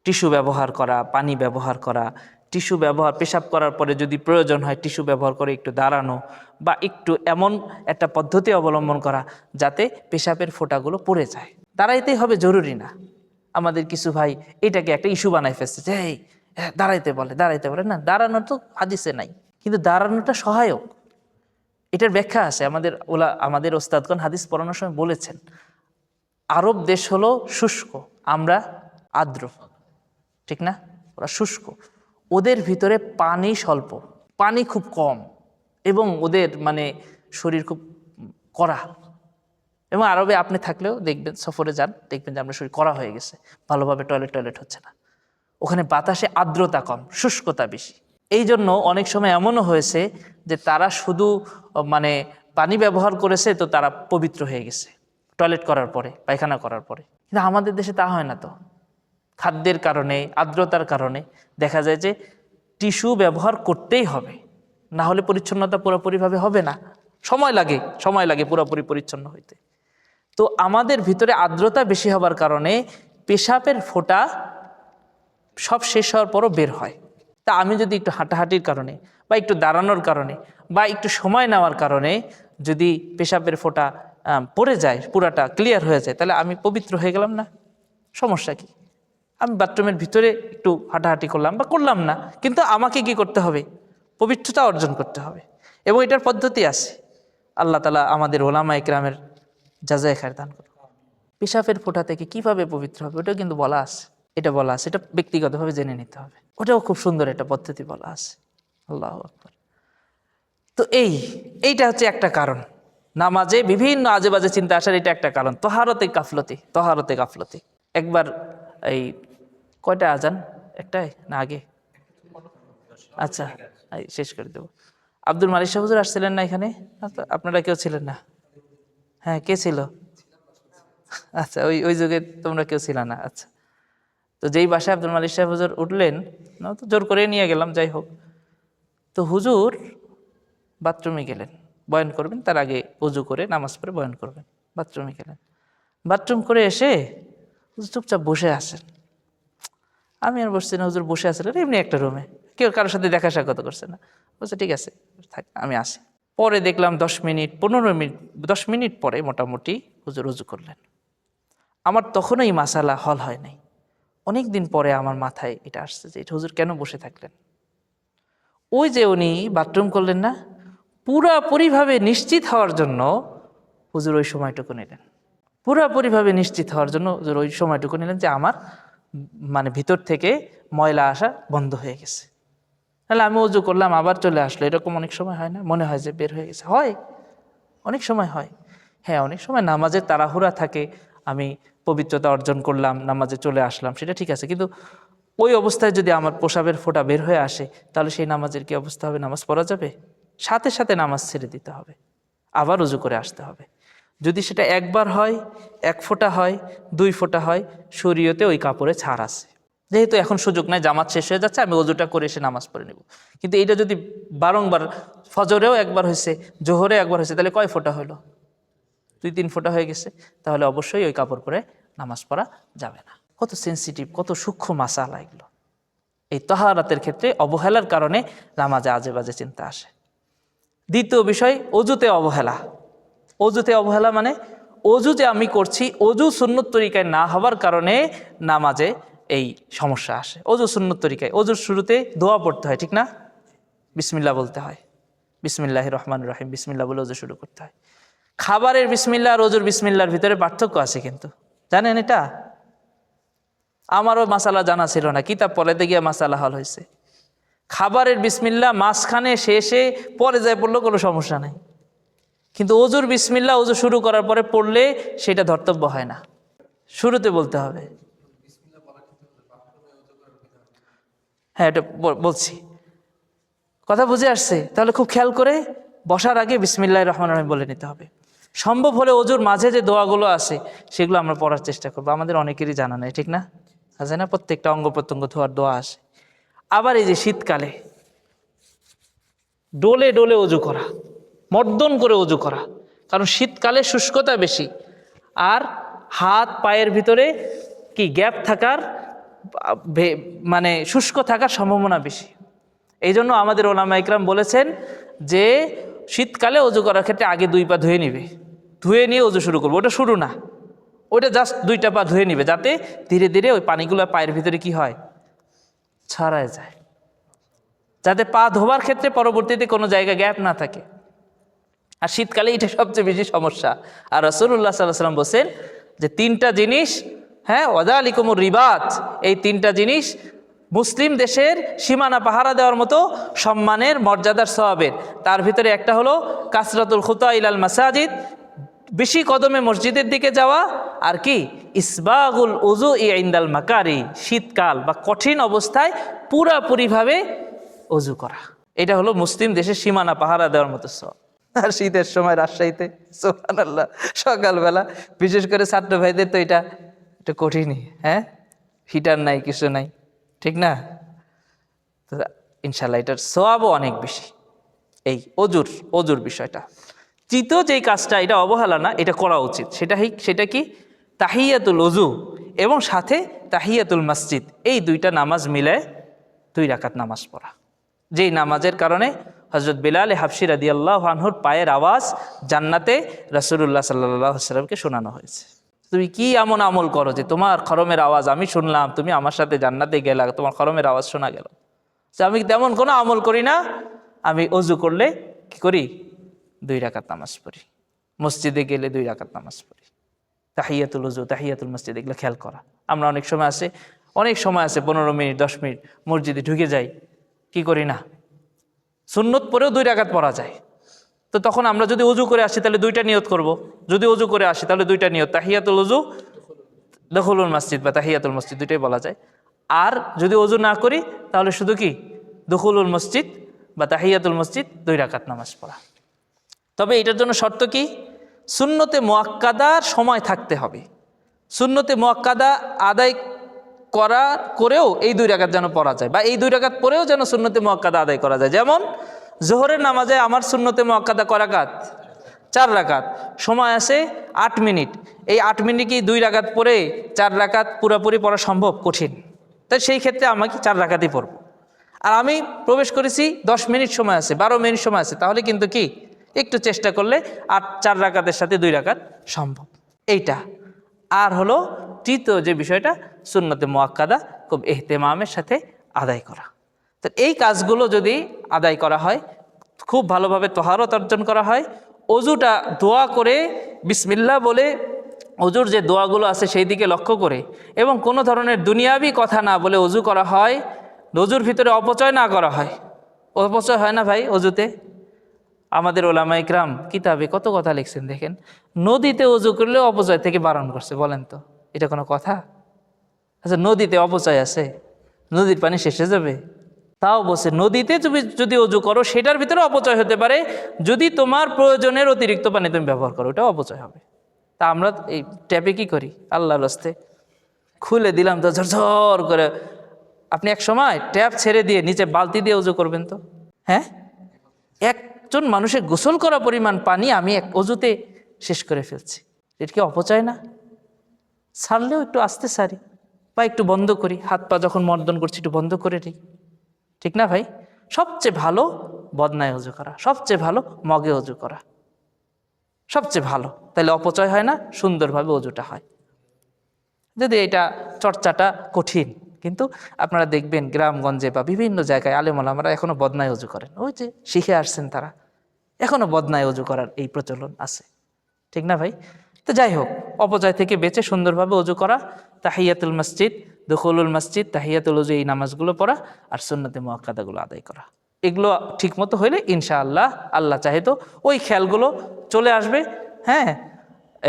টিস্যু ব্যবহার করা, পানি ব্যবহার করা, টিস্যু ব্যবহার, পেশাব করার পরে যদি প্রয়োজন হয় টিস্যু ব্যবহার করে একটু দাঁড়ানো, বা একটু এমন একটা পদ্ধতি অবলম্বন করা যাতে পেশাবের ফোঁটাগুলো পড়ে যায়। দাঁড়াইতেই হবে জরুরি না। আমাদের কিছু ভাই এটাকে একটা ইস্যু বানাই ফেলছে যে এই দাঁড়াইতে বলে না, দাঁড়ানো তো হাদিসে নাই, কিন্তু দাঁড়ানোটা সহায়ক। এটার ব্যাখ্যা আছে, আমাদের ওস্তাদগণ হাদিস পড়ানোর সময় বলেছেন, আরব দেশ হলো শুষ্ক, আমরা আর্দ্র, ঠিক না? ওরা শুষ্ক, ওদের ভিতরে পানি স্বল্প, পানি খুব কম, এবং ওদের মানে শরীর খুব কড়া। এবং আরবে আপনি থাকলেও দেখবেন, সফরে যান দেখবেন যে আপনার শরীর কড়া হয়ে গেছে, ভালোভাবে টয়লেট হচ্ছে না। ওখানে বাতাসে আর্দ্রতা কম, শুষ্কতা বেশি। এই জন্য অনেক সময় এমনও হয়েছে যে তারা শুধু মানে পানি ব্যবহার করেছে তো তারা পবিত্র হয়ে গেছে টয়লেট করার পরে, পায়খানা করার পরে। কিন্তু আমাদের দেশে তা হয় না তো। খাদ্যের কারণে, আর্দ্রতার কারণে দেখা যায় যে টিস্যু ব্যবহার করতেই হবে, না হলে পরিচ্ছন্নতা পুরোপুরিভাবে হবে না। সময় লাগে পুরোপুরি পরিচ্ছন্ন হইতে। তো আমাদের ভিতরে আর্দ্রতা বেশি হবার কারণে পেশাবের ফোঁটা সব শেষ হওয়ার পরও বের হয়। তা আমি যদি একটু হাঁটাহাঁটির কারণে বা একটু দাঁড়ানোর কারণে বা একটু সময় নেওয়ার কারণে যদি পেশাবের ফোঁটা পড়ে যায়, পুরাটা ক্লিয়ার হয়ে যায়, তাহলে আমি পবিত্র হয়ে গেলাম না? সমস্যা কি? আমি বাথরুমের ভিতরে একটু হাঁটাহাঁটি করলাম বা করলাম না, কিন্তু আমাকে কি করতে হবে? পবিত্রতা অর্জন করতে হবে। এবং এটার পদ্ধতি আছে। আল্লাহ তাআলা আমাদের ওলামা ইকরামের জাযায়ে খায়ের দান করুন। পেশাবের ফোঁটা থেকে কিভাবে পবিত্র হবে ওটাও কিন্তু বলা আছে। এটা ব্যক্তিগতভাবে জেনে নিতে হবে। ওটাও খুব সুন্দর একটা পদ্ধতি বলা আছে। আল্লাহু আকবার। তো এইটা হচ্ছে একটা কারণ, নামাজে বিভিন্ন আজে বাজে চিন্তা আসার এটা একটা কারণ। তহারতে গাফলতি। একবার এই কয়টা আজান? একটাই না আগে? আচ্ছা, শেষ করে দেবো। আব্দুল মালিক সাহেব হুজুর আসছিলেন না এখানে? আপনারা কেউ ছিলেন না? হ্যাঁ, কে ছিল? আচ্ছা, ওই যুগে তোমরা কেউ ছিল না। আচ্ছা, তো যেই বাসায় আব্দুল মালিক সাহেব হুজুর উঠলেন, তো জোর করে নিয়ে গেলাম, যাই হোক। তো হুজুর বাথরুমে গেলেন, বয়ান করবেন, তার আগে উজু করে নামাজ পড়ে বয়ান করবেন। বাথরুমে গেলেন, বাথরুম করে এসে হুজুর চুপচাপ বসে আসেন। আমি আর বসছি না, হুজুর বসে আছেন এমনি একটা রুমে, কেউ কারোর সাথে দেখা সাক্ষাৎ করছে না। বলছে ঠিক আছে থাক, আমি আসি। পরে দেখলাম 10 মিনিট 15 মিনিট 10 মিনিট পরে মোটামুটি হুজুর উজু করলেন। আমার তখনও এই মাসালা হল হয় নাই। অনেক দিন পরে আমার মাথায় এটা আসছে যে এটা হুজুর কেন বসে থাকলেন। ওই যে উনি বাথরুম করলেন না, পুরাপুরিভাবে নিশ্চিত হওয়ার জন্য হুজুর ওই সময়টুকু নিলেন। পুরাপুরিভাবে নিশ্চিত হওয়ার জন্য হুজুর ওই সময়টুকু নিলেন যে আমার মানে ভিতর থেকে ময়লা আসা বন্ধ হয়ে গেছে। তাহলে আমি উজু করলাম, আবার চলে আসলো, এরকম অনেক সময় হয় না? মনে হয় যে বের হয়ে গেছে, হয়, অনেক সময় হয়। হ্যাঁ, অনেক সময় নামাজের তাড়াহুড়া থাকে, আমি পবিত্রতা অর্জন করলাম, নামাজে চলে আসলাম, সেটা ঠিক আছে। কিন্তু ওই অবস্থায় যদি আমার প্রসাবের ফোঁটা বের হয়ে আসে, তাহলে সেই নামাজের কি অবস্থা হবে? নামাজ পড়া যাবে? সাথে সাথে নামাজ ছেড়ে দিতে হবে, আবার উজু করে আসতে হবে। যদি সেটা একবার হয়, 1 ফোঁটা হয়, 2 ফোঁটা হয়, শরীয়তে ওই কাপড়ে ছাড় আছে। যেহেতু এখন সুযোগ নাই, জামাত শেষ হয়ে যাচ্ছে, আমি ওজুটা করে এসে নামাজ পড়ে নেব। কিন্তু এটা যদি বারংবার, ফজরেও একবার হয়েছে, জোহরে একবার হয়েছে, তাহলে কয় ফোঁটা হলো? 2-3 ফোঁটা হয়ে গেছে। তাহলে অবশ্যই ওই কাপড় পরে নামাজ পড়া যাবে না। কত সেন্সিটিভ, কত সূক্ষ্ম মাসালা এগুলো। এই তাহারাতের ক্ষেত্রে অবহেলার কারণে নামাজে আজে বাজে চিন্তা আসে। দ্বিতীয় বিষয়, অজুতে অবহেলা। অজুতে অবহেলা মানে অজু যে আমি করছি, অজু সুন্নত তরিকায় না হওয়ার কারণে নামাজে এই সমস্যা আসে। অজু সুন্নত তরিকায়, অজুর শুরুতে দোয়া পড়তে হয়, ঠিক না? বিসমিল্লাহ বলতে হয়, বিসমিল্লাহির রহমানির রহিম, বিসমিল্লাহ বলে অজু শুরু করতে হয়। খাবারের বিসমিল্লাহ আর অজুর বিসমিল্লার ভিতরে পার্থক্য আছে, কিন্তু জানেন এটা? আমারও মাসালা জানা ছিল না, কিতাব পড়াতে গিয়ে মাসালা হল হয়েছে। খাবারের বিসমিল্লাহ মাঝখানে, শেষে, পরে যায় পড়লেও কোনো সমস্যা নাই। কিন্তু অজুর বিসমিল্লাহ অজু শুরু করার পরে পড়লে সেটা ধর্তব্য হয় না, শুরুতে বলতে হবে। হ্যাঁ, এটা বলছি, কথা বুঝে আসছে? তাহলে খুব খেয়াল করে বসার আগে বিসমিল্লাহির রহমানির রহিম বলে নিতে হবে। সম্ভব হলে অজুর মাঝে যে দোয়াগুলো আছে সেগুলো আমরা পড়ার চেষ্টা করবো। আমাদের অনেকেরই জানা নেই, ঠিক না? আছে না, প্রত্যেকটা অঙ্গ প্রত্যঙ্গ ধোয়ার দোয়া আসে। আবার এই যে শীতকালে ডোলে ডোলে অজু করা, মর্দন করে অজু করা, কারণ শীতকালে শুষ্কতা বেশি, আর হাত পায়ের ভিতরে কি গ্যাপ থাকার মানে শুষ্ক থাকার সম্ভাবনা বেশি। এই জন্য আমাদের ওলামা ইকরাম বলেছেন যে শীতকালে অজু করার ক্ষেত্রে আগে 2 পা ধুয়ে নিবে, ধুয়ে নিয়ে অজু শুরু করবে। ওটা শুরু না, ওইটা জাস্ট 2টা পা ধুয়ে নিবে, যাতে ধীরে ধীরে ওই পানিগুলো পায়ের ভিতরে কি হয়, ছড়ায় যায়, যাতে পা ধোবার ক্ষেত্রে পরবর্তীতে কোনো জায়গায় গ্যাপ না থাকে। আর শীতকালে এটা সবচেয়ে বেশি সমস্যা। আর রাসূলুল্লাহ সাল্লাল্লাহু আলাইহি ওয়াসাল্লাম বলেন যে তিনটা জিনিস, হ্যাঁ, ওয়াযালিকুমুর রিবাত, এই তিনটা জিনিস মুসলিম দেশের সীমানা পাহারা দেওয়ার মতো সম্মানের, মর্যাদার, সওয়াবের। তার ভিতরে একটা হলো কাসরাতুল খুতা ইলাল মাসাজিদ, বেশি কদমে মসজিদের দিকে যাওয়া, আর কি ইসবাগুল উযু ইনদাল মাকারি, শীতকাল বা কঠিন অবস্থায় পুরাপুরিভাবে অজু করা। এটা হলো মুসলিম দেশের সীমানা পাহারা দেওয়ার মতো সওয়াব। আর শীতের সময় রাজশাহীতে সুবহানাল্লাহ সকালবেলা, বিশেষ করে ছাত্র ভাইদের তো এটা একটু কঠিনই, হ্যাঁ, হিটার নাই, কিছু নাই, ঠিক না? তো ইনশাল্লাহ এটার সওয়াবও অনেক বেশি। এই অজুর বিষয়টা, তৃতীয় যেই কাজটা, এটা অবহেলা না, এটা করা উচিত। সেটা কি তাহিয়াতুল ওযু এবং সাথে তাহিয়াতুল মসজিদ, এই দুইটা নামাজ মিলে 2 রাকাত নামাজ পড়া, যেই নামাজের কারণে হযরত বিলাল হাবশী রাদিয়াল্লাহু আনহুর পায়ের আওয়াজ জান্নাতে রাসূলুল্লাহ সাল্লাল্লাহু আলাইহি ওয়াসাল্লামকে শোনানো হয়েছে। তুমি কি এমন আমল করো যে তোমার খরমের আওয়াজ আমি শুনলাম, তুমি আমার সাথে জান্নাতে গেলা, তোমার খরমের আওয়াজ শোনা গেল। আমি তেমন কোনো আমল করি না, আমি অজু করলে কি করি, 2 রাকাত নামাজ পড়ি, মসজিদে গেলে 2 রাকাত নামাজ পড়ি, তাহিয়াতুল ওযু তাহিয়াতুল মসজিদ, এগুলো খেয়াল করা। আমরা অনেক সময় আছে 15 মিনিট 10 মিনিট মসজিদে ঢুকে যাই, কি করি না, সুন্নত পরেও 2 রাকাত পড়া যায়। তো তখন আমরা যদি ওযু করে আসি তাহলে 2টা নিয়ত করব, যদি ওযু করে আসি তাহলে 2টা নিয়ত, তাহিয়াতুল ওযু দুখুলুল মসজিদ বা তাহিয়াতুল মসজিদ, 2টাই বলা যায়। আর যদি ওযু না করি তাহলে শুধু কি দুখুলুল মসজিদ বা তাহিয়াতুল মসজিদ, 2 রাকাত নামাজ পড়া। তবে এটার জন্য শর্ত কি, সুন্নতে মুআক্কাদার সময় থাকতে হবে। সুন্নতে মুআক্কাদা আদায় করেও এই 2 রাকাত যেন পড়া যায়, বা এই 2 রাকাত পরেও যেন সুন্নতে মুআক্কাদা আদায় করা যায়। যেমন জোহরের নামাজে আমার সুন্নতে মুআক্কাদা কয় রাকাত, 4 রাকাত, সময় আছে 8 মিনিট। এই 8 মিনিট কি 2 রাকাত পরে 4 রাকাত পুরোপুরি পড়া সম্ভব? কঠিন। তাই সেই ক্ষেত্রে আমাকে 4 রাকাতই পড়ব। আর আমি প্রবেশ করেছি 10 মিনিট সময় আছে, 12 মিনিট সময় আছে, তাহলে কিন্তু কি একটু চেষ্টা করলে 4 রাকাতের সাথে 2 রাকাত সম্ভব। এইটা। আর হলো তৃতীয় যে বিষয়টা, সুন্নতে মুআক্কাদা খুব ইহতেমামের সাথে আদায় করা। তো এই কাজগুলো যদি আদায় করা হয়, খুব ভালোভাবে তহারত অর্জন করা হয়, অজুটা দোয়া করে বিসমিল্লাহ বলে অজুর যে দোয়াগুলো আছে সেই দিকে লক্ষ্য করে, এবং কোনো ধরনের দুনিয়াবি কথা না বলে অজু করা হয়, অজুর ভিতরে অপচয় না করা হয়। অপচয় হয় না ভাই অজুতে? আমাদের ওলামা ইকরাম কিতাবে কত কথা লিখছেন দেখেন, নদীতে অজু করলে অপচয় থেকে বারণ করছে। বলেন তো এটা কোনো কথা? আচ্ছা, নদীতে অপচয় আছে? নদীর পানি শেষে যাবে? তাও বলছে নদীতে তুমি যদি অজু করো সেটার ভিতরে অপচয় হতে পারে, যদি তোমার প্রয়োজনের অতিরিক্ত পানি তুমি ব্যবহার করো, ওটাও অপচয় হবে। তা আমরা এই ট্যাপে কি করি, আল্লাহর রাস্তে খুলে দিলাম তো ঝরঝর করে। আপনি এক সময় ট্যাপ ছেড়ে দিয়ে নিচে বালতি দিয়ে অজু করবেন তো, হ্যাঁ, একজন মানুষের গোসল করা পরিমাণ পানি আমি এক অজুতে শেষ করে ফেলছি। এটা কি অপচয় না? ছাড়লেও একটু আস্তে সারি বা একটু বন্ধ করি, হাত পা যখন মর্দন করছি একটু বন্ধ করে দিই, ঠিক না ভাই? সবচেয়ে ভালো বদনায় অজু করা, সবচেয়ে ভালো মগে অজু করা, সবচেয়ে ভালো। তাহলে অপচয় হয় না, সুন্দরভাবে অজুটা হয়। যদি এটা চর্চাটা কঠিন, কিন্তু আপনারা দেখবেন গ্রামগঞ্জে বা বিভিন্ন জায়গায় আলেম ওলামারা এখনো বদনায় অজু করেন। ওই যে শিখে আসছেন তারা, এখনো বদনায় অজু করার এই প্রচলন আছে, ঠিক না ভাই? তো যাই হোক, অপচয় থেকে বেঁচে সুন্দরভাবে অজু করা, তাহিয়াতুল মসজিদ, দুখুলুল মসজিদ, তাহিয়াতুল ওযু, এই নামাজগুলো পড়া, আর সুন্নতে মুআক্কাদাগুলো আদায় করা, এগুলো ঠিকমতো হইলে ইনশাআল্লাহ, আল্লাহ চাহে তো ওই খেয়ালগুলো চলে আসবে। হ্যাঁ,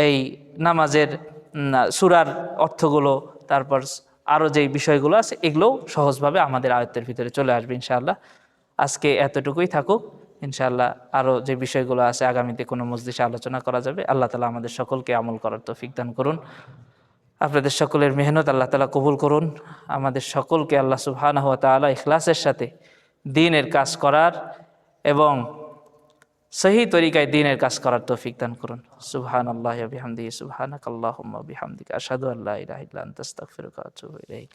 এই নামাজের সূরার অর্থগুলো, তারপর আরও যেই বিষয়গুলো আছে, এগুলোও সহজভাবে আমাদের আয়ত্তের ভিতরে চলে আসবে ইনশাআল্লাহ। আজকে এতটুকুই থাকুক। ইনশাআল্লাহ আরও যে বিষয়গুলো আছে আগামীতে কোনো মজলিসে আলোচনা করা যাবে। আল্লাহ তাআলা আমাদের সকলকে আমল করার তৌফিক দান করুন। আপনাদের সকলের মেহনত আল্লাহ তাআলা কবুল করুন। আমাদের সকলকে আল্লাহ সুবহানাহু ওয়া তাআলা ইখলাসের সাথে দ্বীনের কাজ করার এবং সহি তরিকায় দ্বীনের কাজ করার তৌফিক দান করুন। সুবহানাল্লাহি ওয়া বিহামদিহি, সুবহানাকাল্লাহুম্মা ওয়া বিহামদিকা, আশহাদু আল্লা ইলাহা ইল্লা আনতা, আস্তাগফিরুকা ওয়া আতুবু ইলাইক।